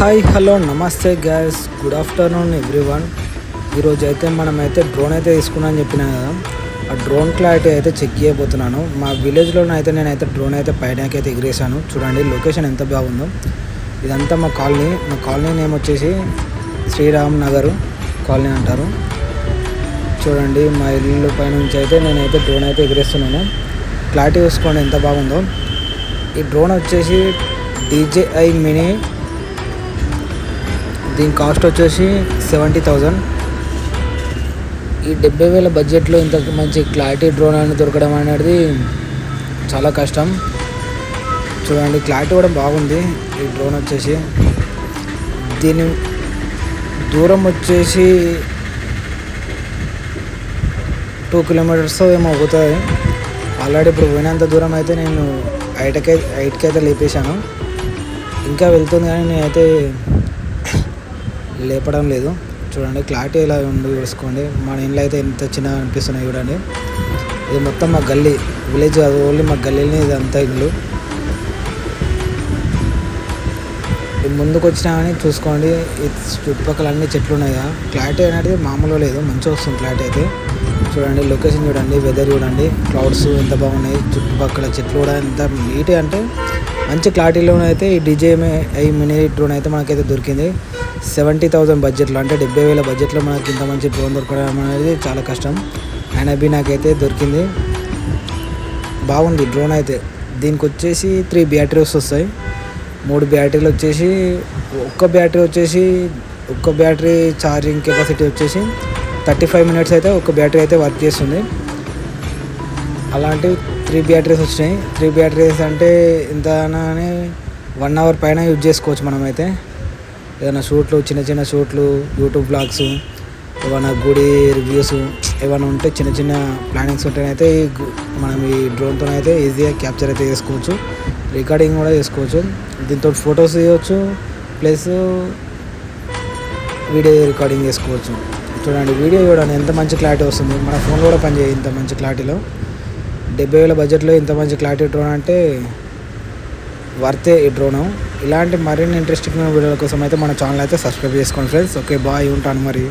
Hi hello నమస్తే gas good afternoon everyone. ఈరోజు అయితే మనమైతే డ్రోన్ అయితే తీసుకున్నాను చెప్పినా కదా, ఆ డ్రోన్ క్లారిటీ అయితే చెక్ చేయబోతున్నాను. మా విలేజ్లోనే అయితే నేనైతే డ్రోన్ అయితే పైనకి అయితే ఎగిరేసాను. చూడండి లొకేషన్ ఎంత బాగుందో. ఇదంతా మా కాలనీ నేమ్ వచ్చేసి శ్రీరామ్ నగర్ కాలనీ అంటారు. చూడండి మా ఇల్లు పైనుంచి అయితే నేనైతే డ్రోన్ అయితే ఎగిరేస్తున్నాను. క్లారిటీ చూసుకోండి ఎంత బాగుందో. ఈ డ్రోన్ వచ్చేసి DJI మినీ. దీని కాస్ట్ వచ్చేసి 70,000. ఈ 70,000 బడ్జెట్లో ఇంత మంచి క్లారిటీ డ్రోన్ అని దొరకడం అనేది చాలా కష్టం. చూడండి క్లారిటీ కూడా బాగుంది. ఈ డ్రోన్ వచ్చేసి దీని దూరం వచ్చేసి 2 కిలోమీటర్స్ ఏమో అవుతుంది. ఆల్రెడీ ఇప్పుడు పోయినంత దూరం అయితే నేను 8కి అయితే లేపేశాను. ఇంకా వెళ్తుంది కానీ నేనైతే లేపడం లేదు. చూడండి క్లారిటీ ఎలా ఉంది చూసుకోండి. మన ఇంట్లో అయితే ఎంత చిన్నగా అనిపిస్తున్నాయి చూడండి. ఇది మొత్తం మా గల్లీ, విలేజ్ కాదు, ఓన్లీ మా గల్లీని ఇది అంతా ఇల్లు. ముందుకు వచ్చినా కానీ చూసుకోండి చుట్టుపక్కల అన్ని చెట్లు ఉన్నాయి కదా. క్లారిటీ అనేది మామూలుగా లేదు, మంచిగా వస్తుంది క్లారిటీ అయితే. చూడండి లొకేషన్ చూడండి, వెదర్ చూడండి, క్లౌడ్స్ ఎంత బాగున్నాయి, చుట్టుపక్కల చెట్లు కూడా ఎంత నీట్గా అంటే మంచి క్లారిటీలోనే అయితే ఈ DJI మినీ డ్రోన్ అయితే మనకైతే దొరికింది. 70,000 బడ్జెట్లో, అంటే 70,000 బడ్జెట్లో మనకి ఇంత మంచి డ్రోన్ దొరకడం అనేది చాలా కష్టం. అయినా నాకైతే దొరికింది. బాగుంది డ్రోన్ అయితే. దీనికి వచ్చేసి 3 బ్యాటరీస్ వస్తాయి. 3 బ్యాటరీలు వచ్చేసి ఒక్క బ్యాటరీ ఛార్జింగ్ కెపాసిటీ వచ్చేసి 35 మినిట్స్ అయితే ఒక బ్యాటరీ అయితే వర్క్ చేస్తుంది. అలాంటివి 3 బ్యాటరీస్ వచ్చినాయి. 3 బ్యాటరీస్ అంటే ఇంతనే 1 అవర్ పైన యూజ్ చేసుకోవచ్చు మనమైతే. ఏదైనా షూట్లు, చిన్న షూట్లు, యూట్యూబ్ బ్లాగ్స్, ఏమైనా గుడి రివ్యూస్ ఏమైనా ఉంటే చిన్న ప్లానింగ్స్ ఉంటేనైతే మనం ఈ డ్రోన్తో అయితే ఈజీగా క్యాప్చర్ అయితే చేసుకోవచ్చు. రికార్డింగ్ కూడా చేసుకోవచ్చు. దీంతో ఫొటోస్ తీయవచ్చు, ప్లస్ వీడియో రికార్డింగ్ చేసుకోవచ్చు. చూడండి వీడియో చూడండి ఎంత మంచి క్లారిటీ వస్తుంది. మన ఫోన్ కూడా పనిచేయదు ఇంత మంచి క్లారిటీలో. 70,000 బడ్జెట్లో ఇంత మంచి క్లారిటీ డ్రోన్ అంటే వర్తే ఈ డ్రోను. ఇలాంటి మరిన్ని ఇంట్రెస్టింగ్ వీడియోల కోసం అయితే మన ఛానల్ అయితే సబ్స్క్రైబ్ చేసుకోండి ఫ్రెండ్స్. ఓకే బాయ్, ఉంటాను మరి.